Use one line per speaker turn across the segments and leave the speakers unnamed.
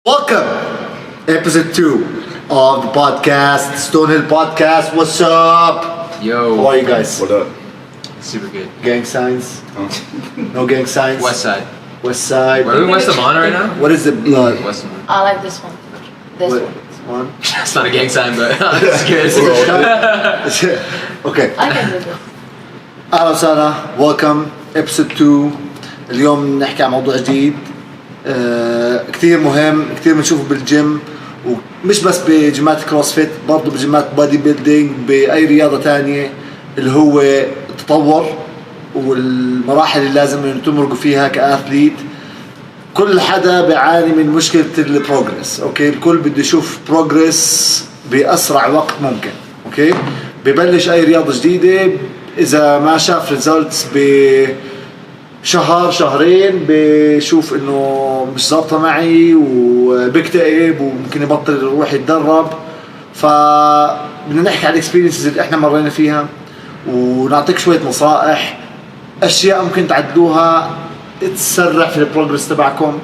Welcome, Ep.2 of the podcast, Stonehill Podcast. What's up?
Yo.
How are you guys?
What up?
Super good.
Gang signs? No gang signs?
West side.
West side.
We're in West Amman right now?
What is the blood?
West Amman.
I like this one. This
What?
one.
One?
It's not a gang sign, but it's good.
Okay.
I can do this.
أهلا وسهلا. Welcome, Episode 2. اليوم نحكي عن موضوع جديد كتير مهم، كتير بنشوفه بالجيم، ومش بس بجماعة كروسفيت، برضو بجماعة بادي بيلدينج، بأي رياضة تانية، اللي هو التطور والمراحل اللي لازم إنه تمرقوا فيها كأثليت. كل حدا بيعاني من مشكلة البروجرس. أوكي، الكل بده يشوف بروجرس بأسرع وقت ممكن. أوكي، ببلش أي رياضة جديدة، إذا ما شاف ريزلتس بشهر شهرين بشوف إنه مش ظابطة معي وبكتئب وممكن يبطل يروح يتدرب. فبدنا نحكي عن الاكسبيرينسز اللي احنا مرينا فيها، ونعطيك شوية نصائح، أشياء ممكن تعدلوها تسرع في البروجرس تبعكم،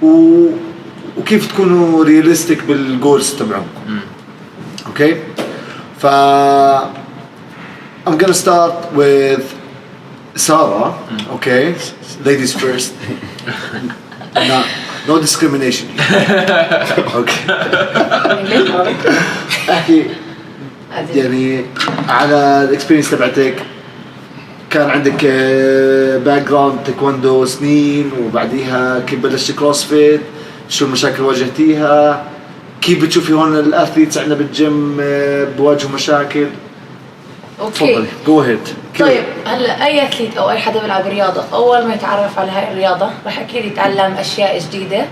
وكيف تكونوا رياليستيك بالجولز تبعكم. اوكي، ف I'm gonna start with Sarah. Okay, ladies first. No discrimination. Okay. احكي يعني على الاكسبيرينس تبعتك. كان عندك باك جراوند تايكوندو سنين، وبعديها كيف بلشت كروسفيت، شو المشاكل واجهتيها، كيف بتشوفي هون الاثليتس عندنا بالجيم بواجهوا مشاكل؟
اوكي.
تفضلي، جو هيد.
طيب هلا اي اثليت او اي حدا بيلعب رياضه، اول ما يتعرف على هاي الرياضه راح اكيد يتعلم اشياء جديده،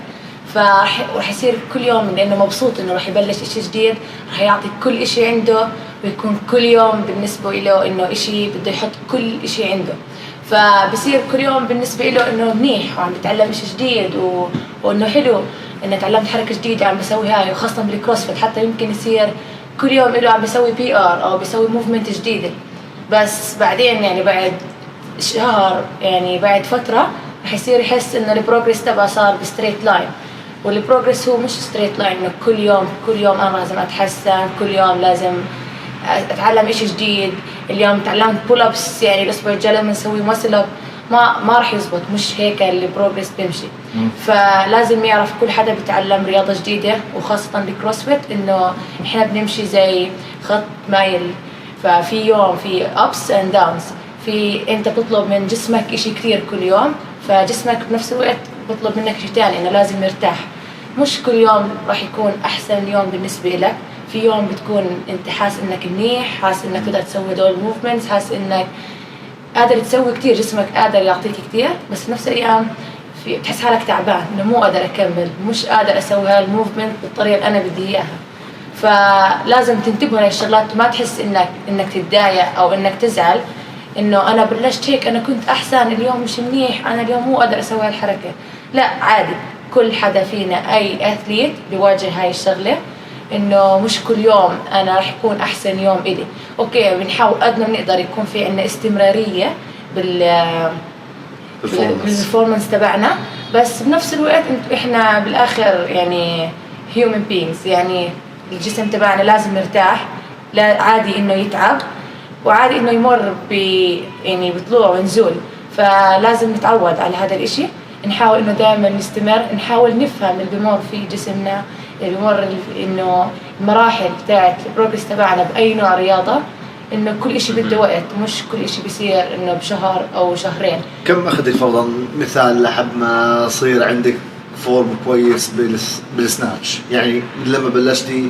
فرح يصير كل يوم لانه مبسوط انه راح يبلش اشي جديد، راح يعطي كل اشي عنده، ويكون كل يوم بالنسبه له انه اشي بده يحط كل اشي عنده، فبصير كل يوم بالنسبه له انه منيح وعم بتعلم اشي جديد وانه حلو انه تعلمت حركه جديده عم بسوي هاي، وخاصه بالكروسفيت حتى يمكن يصير كل يوم له عم بيسوي PR او بيسوي موفمنت جديده. بس بعدين يعني بعد شهر، يعني بعد فتره رح يصير يحس انه البروجرس تبعه صار بستريت لاين، والبروجرس هو مش ستريت لاين، انه كل يوم انا لازم اتحسن، كل يوم لازم اتعلم اشي جديد. اليوم تعلمت بول ابس، يعني الاسبوع الجاي لما نسوي ماسل اب ما راح يزبط، مش هيك البروجرس بيمشي. فلازم يعرف كل حدا بيتعلم رياضه جديده، وخاصه بالكروسفيت انه احنا بنمشي زي خط مايل، ففي يوم في ups and downs، في انت بتطلب من جسمك اشي كتير كل يوم، فجسمك بنفس الوقت بطلب منك شيء تاني، انه لازم يرتاح. مش كل يوم راح يكون احسن يوم بالنسبه لك، في يوم بتكون انت حاسس انك منيح، حاسس انك تقدر تسوي دول الموفمنتس، حاسس انك قادر تسوي كتير، جسمك قادر يعطيك كتير، بس نفس الايام بتحس حالك تعبان، انه مو قادر اكمل، مش قادر اسوي هاي الموفمنت بالطريقه اللي انا بدي اياها. فلازم تنتبهوا لهي الشغلات، ما تحس انك تتضايق او انك تزعل انه انا بلشت هيك، انا كنت احسن، اليوم مش منيح، انا اليوم مو قادر اسوي هالحركه. لا عادي، كل حدا فينا اي اثليت بيواجه هاي الشغله، انه مش كل يوم انا رح يكون احسن يوم الي. اوكي، بنحاول قد ما بنقدر يكون في عندنا استمراريه بالبرفورمانس تبعنا، بس بنفس الوقت احنا بالاخر يعني human beings، يعني الجسم تبعنا لازم يرتاح، لا عادي انه يتعب، وعادي انه يمر يعني بطلوع ونزول، فلازم نتعود على هذا الاشي. نحاول انه دائما نستمر، نحاول نفهم اللي بمر في جسمنا، اللي بمر انه المراحل تاعت البروجرس تبعنا باي نوع رياضه، انه كل اشي بده وقت، مش كل اشي بيصير انه بشهر او شهرين.
كم اخذك فرضا مثال لحد ما صير عندك فورم كويس بالسناتش؟ يعني لما بلشتي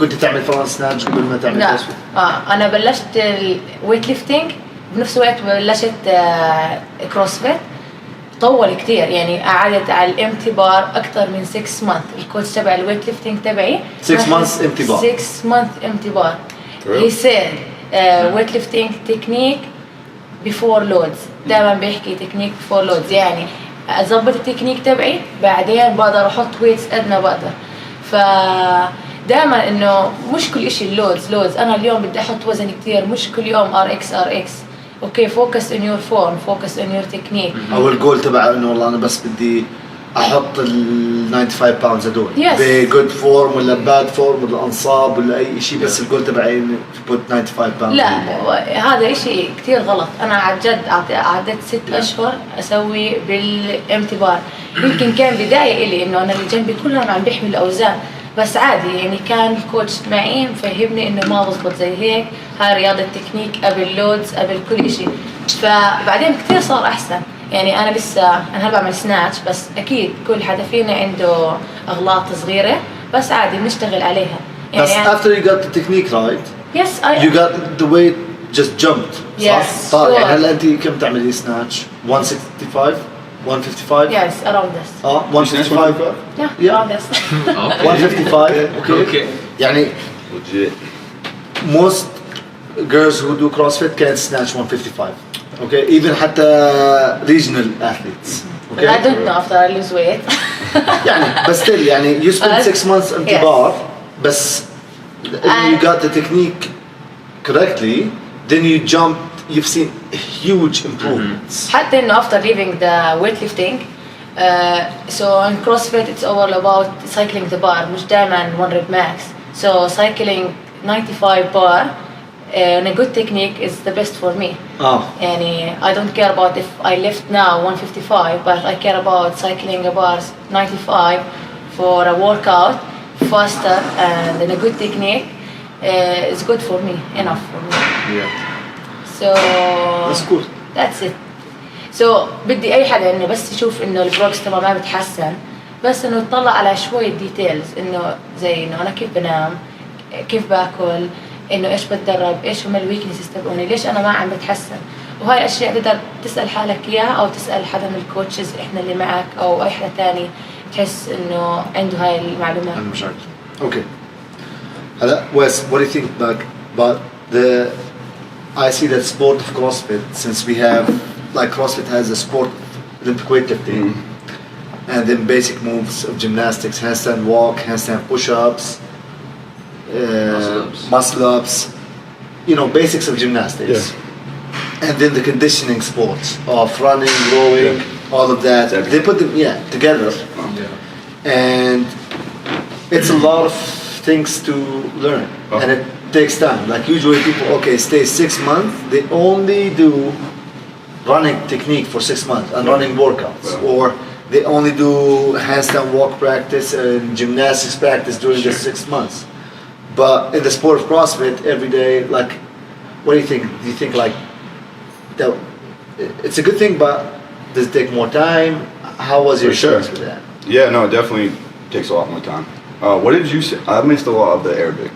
كنت تعمل فرضا سناتش قبل ما تعمل كروسفيت؟
انا بلشت الويت ليفتنج بنفس الوقت بلشت كروسفيت، طول كتير، يعني قعدت على الامتي بار اكثر من 6 مانث. الكوتش تبع الويت ليفتنج تبعي
6 مانث امتي بار.
6 مانث امتي بار. He said weight lifting technique before loads. دائما بيحكي تكنيك before loads، يعني اضبط التكنيك تبعي بعدين بقدر احط ويتس قد ما بقدر. فدائما انه مش كل اشي اللودز، انا اليوم بدي احط وزن كتير، مش كل يوم RX. اوكي، focus on your form, focus on your technique.
او الجول تبع انه والله انا بس بدي احط ال 95 باوندز هدول
Yes.
بجود فورم ولا باد فورم ولا انصاب ولا اي شيء بس الجول تبعي put 95 باوندز.
لا هذا اشي كتير غلط. انا عن جد عدت 6 اشهر اسوي بالامتي بار. يمكن كان بداية الي انه انا اللي جنبي كلهم عم بيحمل اوزان بس عادي يعني كان الكوتش معي مفهمني انه ما بزبط زي هيك. هاي رياضة تكنيك قبل لودز قبل كل اشي. فبعدين كتير صار احسن. يعني انا لسه انا هلا بعمل سناتش بس اكيد كل حدا فينا عنده اغلاط صغيرة بس عادي بنشتغل عليها. يعني
بس after you got the technique right
yes
you got the weight just jumped
Yes,
صح؟ يعني
sure.
هلا انت كم تعملي سناتش 165 155
yes around this
155
yeah
Yeah.
around this
Okay.
155 okay
Okay.
يعني
legit.
most girls who do CrossFit can snatch 155 okay even حتى regional athletes
but I don't know after I lose weight
يعني بس still يعني you spend 6 months انتظار بس you got the technique correctly then you jumped you've seen huge improvements
حتى انه after leaving the weightlifting so in CrossFit it's all about cycling the bar مش دائما 1 rep max so cycling 95 bar and a good technique is the best for me يعني I don't care about if I lift now 155 but I care about cycling a bars 95 for a workout faster and in a good technique is good for me enough for me
Yeah.
so
that's cool
that's it so بدي اي حدا انه بس يشوف انه البروكس تبعه ما بتحسن بس انه يطلع على شوية ديتيلز انه زي انه انا كيف بنام كيف باكل انه ايش بتدرب ايش هم الويكنسز تبعوني ليش انا ما عم بتحسن وهاي اشياء تقدر تسال حالك اياها او تسال حدا من الكوتشز احنا اللي معك او اي حدا تاني تحس انه عنده هاي المعلومات.
أنا مش عارف. Okay. هلا Wes, what do you think about the I see that sport of CrossFit since we have like CrossFit has a sport Olympic weightlifting and then basic moves of gymnastics handstand walk handstand push-ups muscle ups you know basics of gymnastics and then the conditioning sports of running rowing all of that they put them together and it's a lot of things to learn and it takes time like usually people stay 6 months they only do running technique for 6 months and running workouts or they only do handstand walk practice and gymnastics practice during the 6 months but in the sport of CrossFit every day like what do you think like that it's a good thing but does it take more time how was your experience with that
Yeah, no, it definitely takes a lot more time. What did you say? I missed a lot of the Arabic.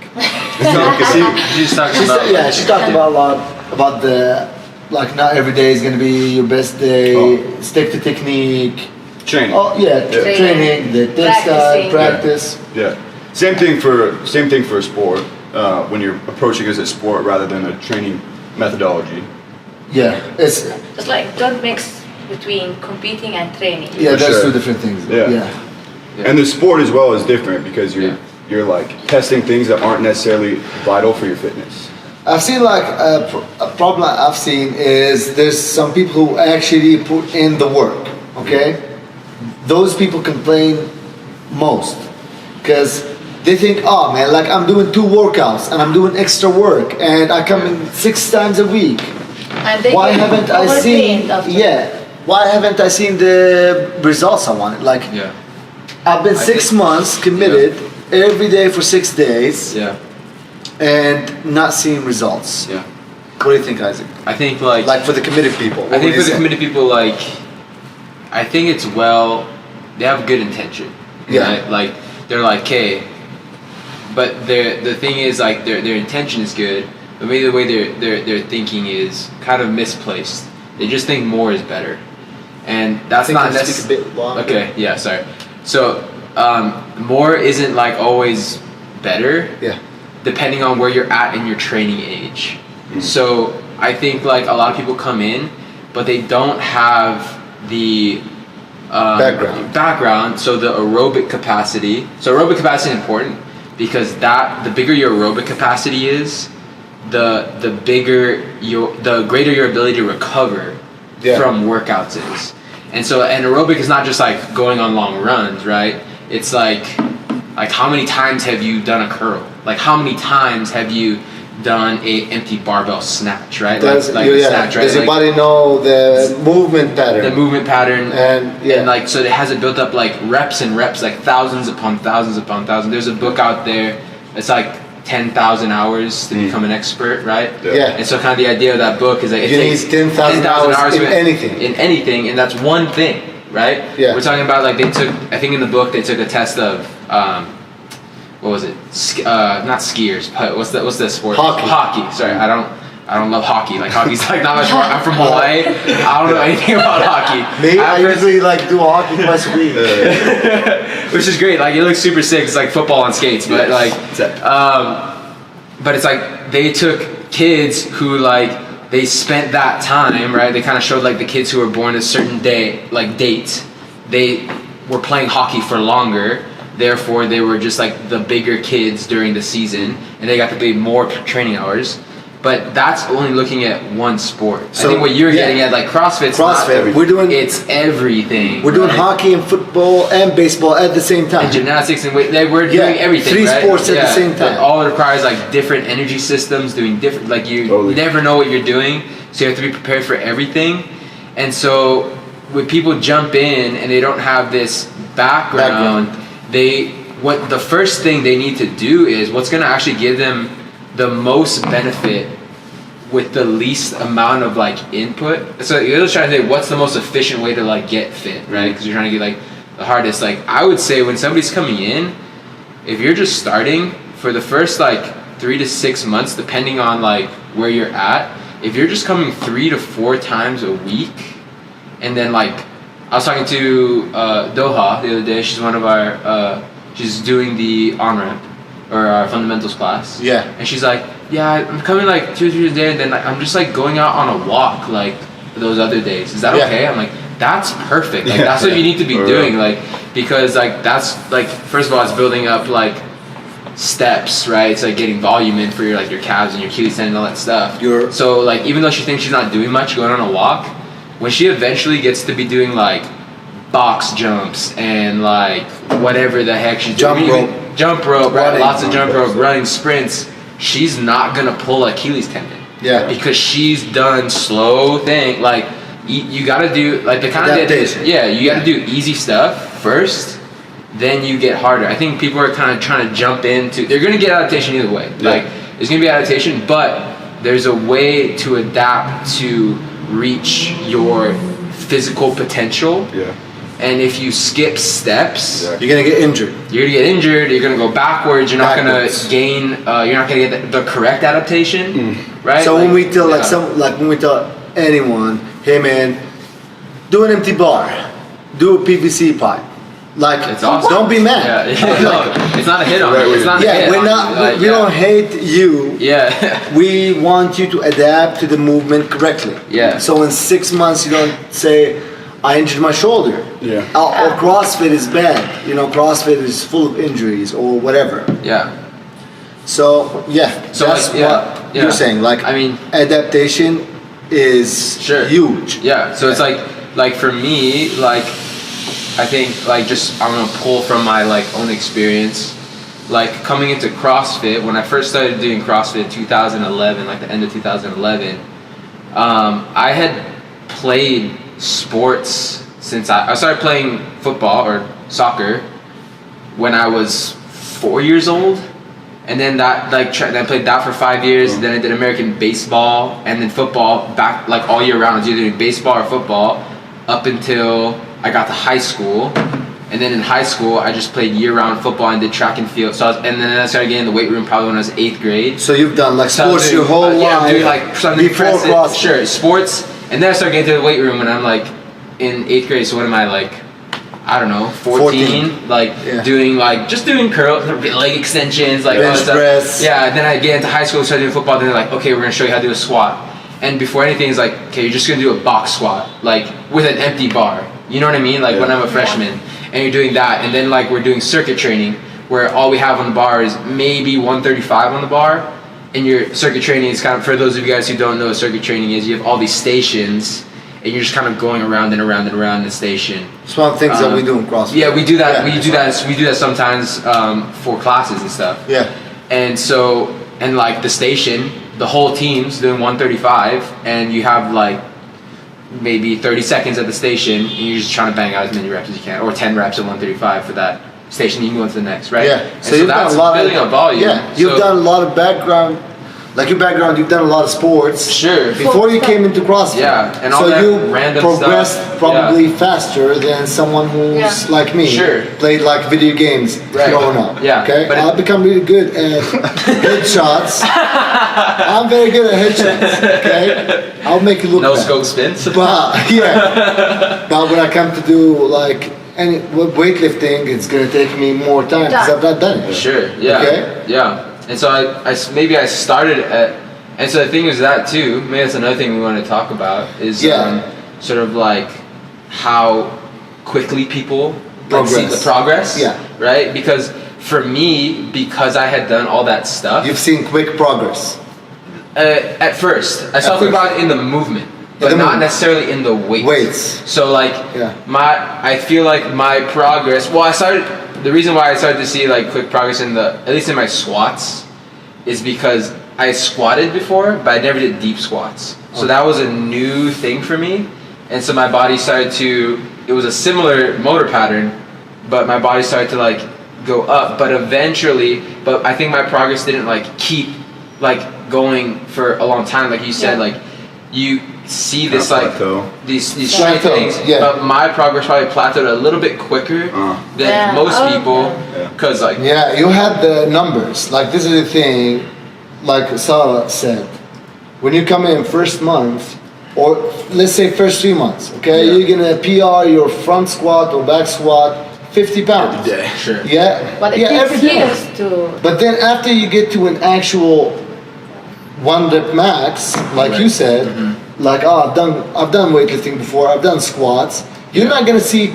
You just talked about
she talked about a lot about the like not every day is going to be your best day stick to technique
Training.
Training the
Practicing.
practice
Yeah. Same thing for a sport. When you're approaching it as a sport rather than a training methodology.
it's
It's like don't mix between competing and training.
that's
sure.
2 different things
Yeah.
And the sport as well is different because you're like testing things that aren't necessarily vital for your fitness.
I've seen like a problem I've seen is there's some people who actually put in the work okay those people complain most because they think oh man like I'm doing 2 workouts and I'm doing extra work and I come in 6 times a week
And they
why
get
haven't I seen
overtrained after.
why haven't I seen the results I wanted like I've been 6 months committed every day for 6 days and not seeing results what do you think Isaac
I think
like for the committed people
I think for the committed people like I think it's they have good intention right? Like they're like hey but the thing is like their intention is good but maybe the way they're thinking is kind of misplaced they just think more is better and that's not necessarily okay sorry so more isn't like always better depending on where you're at in your training age so I think like a lot of people come in but they don't have the background so the aerobic capacity so aerobic capacity is important because the bigger your aerobic capacity is the greater your ability to recover from workouts is And so, and aerobic is not just like going on long runs, right? It's like how many times have you done a curl? Like how many times have you done a empty barbell snatch, right?
Does,
snatch, right?
Does your
like,
body know the movement pattern?
The movement pattern,
and
like so it has it built up like reps and reps, like thousands upon thousands upon thousands. There's a book out there. It's like 10,000 hours to become an expert, right?
Yeah.
And so kind of the idea of that book is that it
you
takes
need 10,000 hours in anything.
In anything, and that's one thing, right?
Yeah.
We're talking about like they took, I think in the book they took a test of what was it? Not skiers, but what's the sport? Hockey. Sorry, I don't love hockey. Like hockey's like not much more. I'm from Hawaii. I don't know anything about hockey.
Me, I usually like do hockey twice a week.
Which is great. Like it looks super sick. It's like football on skates, but like, but it's like they took kids who like they spent that time, right? They kind of showed like the kids who were born a certain day, like date. They were playing hockey for longer. Therefore, they were just like the bigger kids during the season, and they got to play more training hours. But that's only looking at one sport. So, I think what you're getting at, like CrossFit, it's everything.
We're doing hockey and football and baseball at the same time.
And gymnastics and weight. We're doing everything.
Three sports at the same time.
But all it requires like different energy systems, doing different. Like you never know what you're doing, so you have to be prepared for everything. And so when people jump in and they don't have this background. What the first thing they need to do is what's going to actually give them the most benefit with the least amount of like input. So you're just trying to say what's the most efficient way to like get fit, right? Because you're trying to get like the hardest. Like I would say when somebody's coming in, if you're just starting for the first like 3 to 6 months, depending on like where you're at, if you're just coming 3 to 4 times a week, and then like I was talking to Doha the other day. She's one of our, she's doing the on-ramp, or our fundamentals class.
Yeah.
And she's like, yeah, I'm coming like 2 or 3 days a day, and then like, I'm just like going out on a walk like those other days. Is that okay? I'm like, that's perfect. Like that's what you need to be doing. Like, because like that's like, first of all, it's building up like steps, right? It's like getting volume in for your like your calves and your Achilles tendon and all that stuff. So like even though she thinks she's not doing much going on a walk, when she eventually gets to be doing like box jumps and like whatever the heck she's doing, jump rope, right? Lots of jump rope, running sprints, she's not gonna pull Achilles tendon.
Yeah.
Because she's done slow thing. Like you gotta do like the kind of adaptation. You gotta do easy stuff first, then you get harder. I think people are kind of trying to jump into. They're gonna get adaptation either way. Like there's gonna be adaptation, but there's a way to adapt to reach your physical potential.
Yeah.
And if you skip steps,
you're gonna get injured.
You're gonna get injured. You're gonna go backwards. You're not gonna gain. You're not gonna get the correct adaptation, right?
So when we tell when we tell anyone, hey man, do an empty bar, do a PVC pipe. Like,
it's awesome.
Don't be mad.
It's not a hit on you. It's not a hit
we're not. We don't hate you.
Yeah.
We want you to adapt to the movement correctly.
Yeah.
So in 6 months, you don't say, I injured my shoulder.
Yeah.
Or CrossFit is bad. You know, CrossFit is full of injuries or whatever.
Yeah.
So
So
that's what you're saying. Like,
I mean,
adaptation is huge.
Yeah. So it's like for me, like I think like just I'm gonna pull from my like own experience. Like coming into CrossFit, when I first started doing CrossFit in 2011, like the end of 2011, I had played sports since I started playing football or soccer when I was 4 years old, and then then I played that for 5 years. Then I did American baseball and then football back like all year round. I was either doing baseball or football up until I got to high school. And then in high school, I just played year-round football and did track and field. So and then I started getting in the weight room probably when I was 8th grade.
So you've done like sports your whole life.
Yeah, I'm doing like something
before
CrossFit. Sure, sports. And then I started getting to the weight room when I'm like in 8th grade. So what am I like? I don't know, 14. Like doing like just doing curls, leg extensions, like
bench press.
Yeah. Then I get into high school, start doing football. Then they're like, okay, we're gonna show you how to do a squat. And before anything, it's like, okay, you're just gonna do a box squat, like with an empty bar. You know what I mean? Like when I'm a freshman. And you're doing that, and then like we're doing circuit training where all we have on the bar is maybe 135 on the bar, and your circuit training is kind of, for those of you guys who don't know what circuit training is, you have all these stations, and you're just kind of going around and around and around the station.
It's one of the things that we do in CrossFit.
Yeah, we do that.
Yeah,
We do that sometimes for classes and stuff.
Yeah.
And so, and like the station, the whole team's doing 135, and you have like maybe 30 seconds at the station, and you're just trying to bang out as many reps as you can, or 10 reps at 135 for that station. You can go into the next, right?
Yeah.
And so that's building up volume.
Yeah. You've done a lot of background. Like your background, you've done a lot of sports.
Sure.
Before you came into CrossFit.
Yeah, and all
so
that
you
random
progressed
stuff.
probably faster than someone who's like me.
Sure.
Played like video games growing up.
Yeah.
Okay.
But
I've become really good at headshots. I'm very good at headshots. Okay. I'll make you look
no
bad.
scope spins.
But yeah. But when I come to do like any weightlifting, it's gonna take me more time because I've not done it.
Sure. Yeah.
Okay.
Yeah. And so I started at, and so the thing is that too, maybe that's another thing we want to talk about is sort of like how quickly people like, see the progress.
Yeah.
Right? Because for me, because I had done all that stuff.
You've seen quick progress.
At first. I saw quick progress in the movement. But not necessarily in the weights. So like I feel like my progress, the reason why I started to see like quick progress at least in my squats, is because I squatted before, but I never did deep squats. So that was a new thing for me. And so my body started it was a similar motor pattern, but my body started to like go up. But I think my progress didn't like keep like going for a long time. Like you said, like you see this like these strength things, but my progress probably plateaued a little bit quicker than most people, because like
you had the numbers. Like this is the thing, like Sarah said, when you come in first month, or let's say first 3 months, okay, you're gonna PR your front squat or back squat 50 pounds
every day.
Sure.
Yeah,
but it
every
takes
day.
years to.
But then after you get to an actual 1 rep max, like you said, like I've done weightlifting before, I've done squats. You're not gonna see,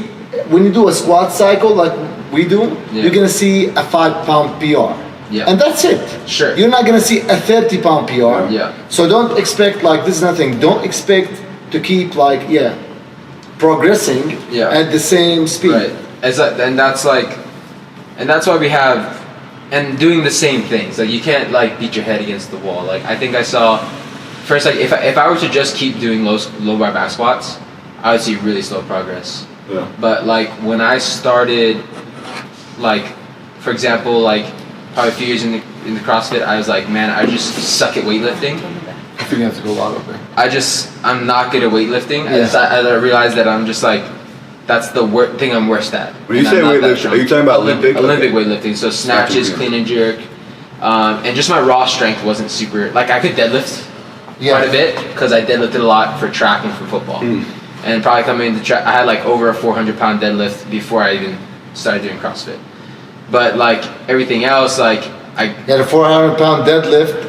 when you do a squat cycle like we do, you're gonna see a 5 pound PR.
Yeah.
And that's it.
Sure.
You're not gonna see a 30 pound PR.
Yeah.
So don't expect like this is nothing. Don't expect to keep like progressing at the same speed.
Right. And that's why we have, and doing the same things. Like you can't like beat your head against the wall. Like I think I saw first, like if I were to just keep doing low bar back squats, I would see really slow progress.
Yeah.
But like when I started, like for example, like probably a few years in the CrossFit, I was like, man, I just suck at weightlifting.
I think you have to go a lot over.
I'm not good at weightlifting. I realized that I'm just like, that's the thing I'm worst at.
When you say weightlifting, are you talking about Olympic
weightlifting? So snatches, clean and jerk, and just my raw strength wasn't super. Like I could deadlift quite a bit because I deadlifted a lot for track and for football. And probably coming into track, I had like over a 400-pound deadlift before I even started doing CrossFit. But like everything else, like
You had a 400-pound deadlift,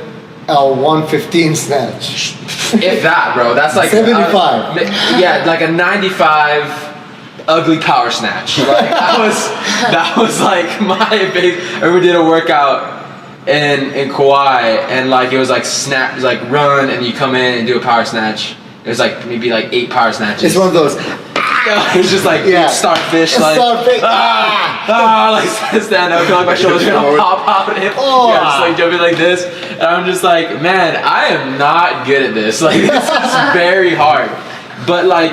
a 115 snatch.
If that, bro, that's like
75.
Like a 95 ugly power snatch. Like that was like my big. I remember did a workout in Kauai, and like it was like snap, like run, and you come in and do a power snatch. It was like maybe like 8 power snatches.
It's one of those.
It was just like starfish, like
starfish.
like stand up, feel like my shoulders are gonna pop out. And just like jumping like this, and I'm just like, man, I am not good at this. Like this is very hard. But like,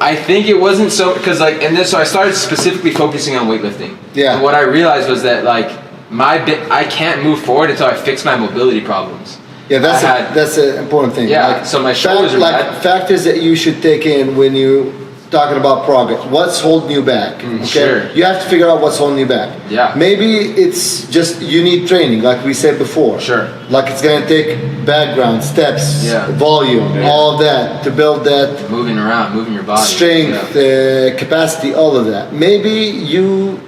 I think it wasn't so because like, so I started specifically focusing on weightlifting.
Yeah.
And what I realized was that like I can't move forward until I fix my mobility problems.
Yeah, that's an important thing.
Yeah.
Like,
So my shoulders are bad.
factors that you should take in when you talking about progress. What's holding you back? Okay.
Sure.
You have to figure out what's holding you back.
Yeah.
Maybe it's just you need training, like we said before.
Sure.
Like it's gonna take background, steps, volume, all that to build that
Moving around, moving your body.
strength, capacity, all of that. Maybe you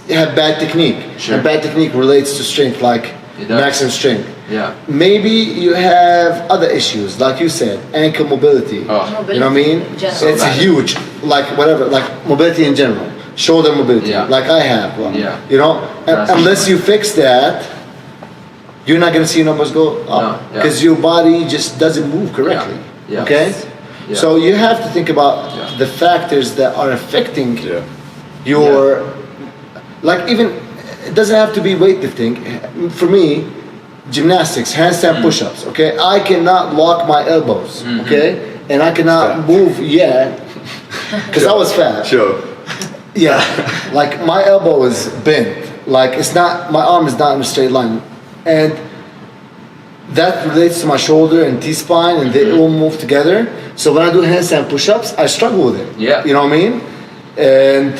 have bad technique.
Sure.
And bad technique relates to strength, like
It does.
maximum strength.
Yeah.
Maybe you have other issues, like you said, ankle mobility.
Oh.
You know what I mean?
So
It's huge, like whatever, like mobility in general, shoulder mobility,
Yeah.
like I have one.
Yeah.
You know, unless you fix that, you're not gonna see numbers go up
No, yeah.
because your body just doesn't move correctly.
Yeah.
Okay.
Yeah.
So you have to think about
Yeah.
the factors that are affecting
Yeah.
your, like even, it doesn't have to be weightlifting. For me, gymnastics, handstand push-ups, okay? I cannot lock my elbows, okay? And I cannot
Fat.
move yet, because I was fat.
Sure.
Yeah, like my elbow is bent. Like it's not, my arm is not in a straight line. And that relates to my shoulder and T-spine, and they all move together. So when I do handstand push-ups, I struggle with it.
Yeah.
You know what I mean? And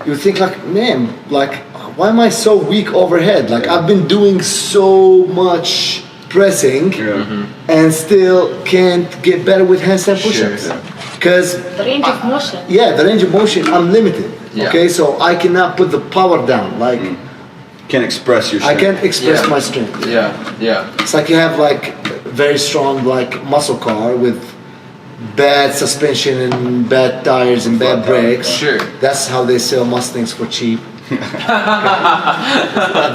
you think like, man, like, why am I so weak overhead? Like I've been doing so much pressing
Yeah.
and still can't get better with handstand
Sure.
push-ups. Because
The range of motion.
yeah, the range of motion, I'm limited.
Yeah.
Okay, so I cannot put the power down. Like
Can't express your
I
strength.
can't express
Yeah.
my strength.
Yeah, yeah.
It's like you have like very strong like muscle car with bad suspension and bad tires and bad brakes.
Sure.
That's how they sell Mustangs for cheap.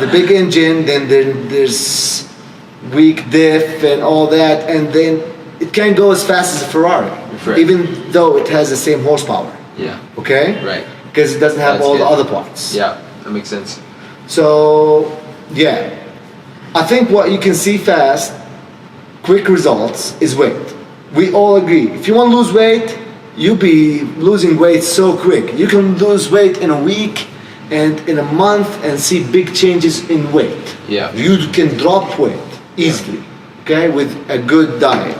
The big engine, then there's weak diff and all that, and then it can't go as fast as a Ferrari,
Right.
even though it has the same horsepower.
Yeah.
Okay?
Right.
Because it doesn't have
That's
all the
good.
other parts.
Yeah, that makes sense.
So, yeah. I think what you can see fast, quick results, is weight. We all agree. If you want to lose weight, you'll be losing weight so quick. You can lose weight in a week and in a month and see big changes in weight.
Yeah.
You can drop weight easily, okay, with a good diet.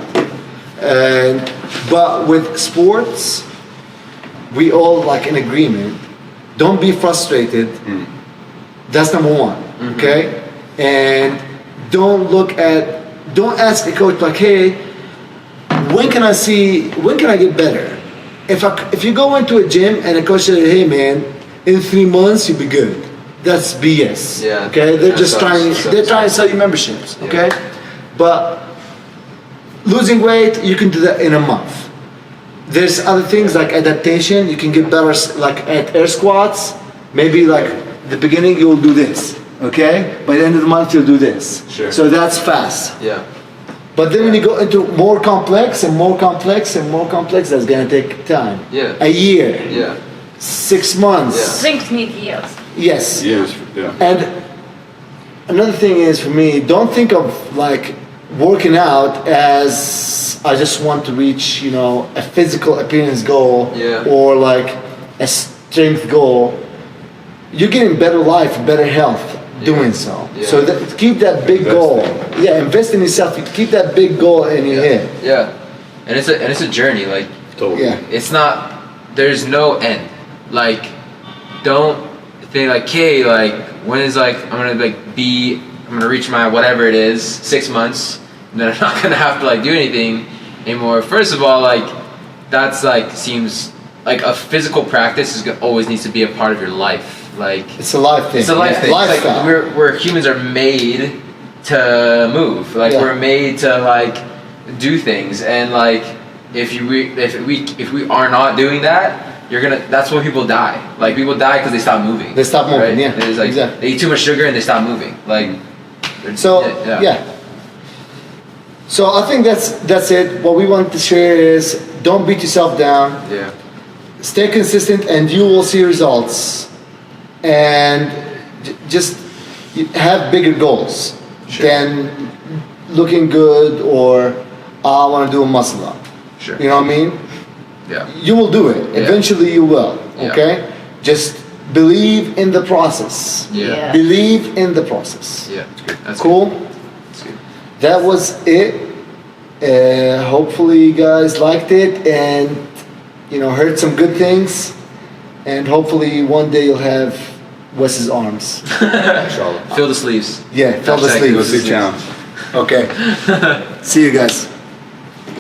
And but with sports, we all like in agreement. Don't be frustrated. That's number one, okay? And don't ask a coach like, hey, when can I get better? If you go into a gym and a coach says, hey man, in 3 months you'll be good. That's BS.
Yeah.
Okay? They're
That
just
sucks.
they're trying to sell you memberships, okay? But losing weight, you can do that in a month. There's other things like adaptation. You can get better like at air squats. Maybe like the beginning you'll do this, okay? By the end of the month you'll do this.
Sure.
So that's fast.
Yeah.
But then when you go into more complex and more complex and more complex, that's gonna take time.
Yeah.
A year.
Yeah.
6 months.
Yeah.
Strength need years.
Yes.
Years. Yeah.
And another thing is for me, don't think of like working out as I just want to reach, you know, a physical appearance goal
Yeah.
or like a strength goal. You're getting better life, better health doing so.
Yeah.
So that, keep that big
Invest
goal.
in
Yeah, invest in yourself. Keep that big goal in your head.
Yeah. And it's a journey. Like
Totally.
Yeah.
it's not. There's no end. Like don't think like, okay, like when is like I'm gonna reach my whatever it is 6 months. And then I'm not gonna have to like do anything anymore. First of all, like that's like seems like a physical practice always needs to be a part of your life. Like
It's a life thing.
it's a life thing. It's
Lifestyle.
like we're humans are made to move. Like
Yeah.
we're made to like do things, and like if we are not doing that, that's when people die. Like people die because they stop moving.
They stop moving,
right?
yeah,
There's like
exactly.
they eat too much sugar and they stop moving. Like
So yeah. So I think that's it. What we want to share is don't beat yourself down.
yeah.
Stay consistent, and you will see results. And just have bigger goals
Sure.
than looking good or I want to do a muscle up.
Sure.
You know what I mean?
Yeah.
You will do it.
Yeah.
Eventually, you will.
Yeah.
Okay. Just believe in the process.
Yeah.
Believe in the process.
Yeah. That's
Cool.
Good. That's good.
That was it. Hopefully you guys liked it and heard some good things, and hopefully one day you'll have Wes's arms.
Inshallah.
Feel the sleeves.
Yeah, feel the
Hashtag
sleeves.
Go see challenge.
Okay. See you guys.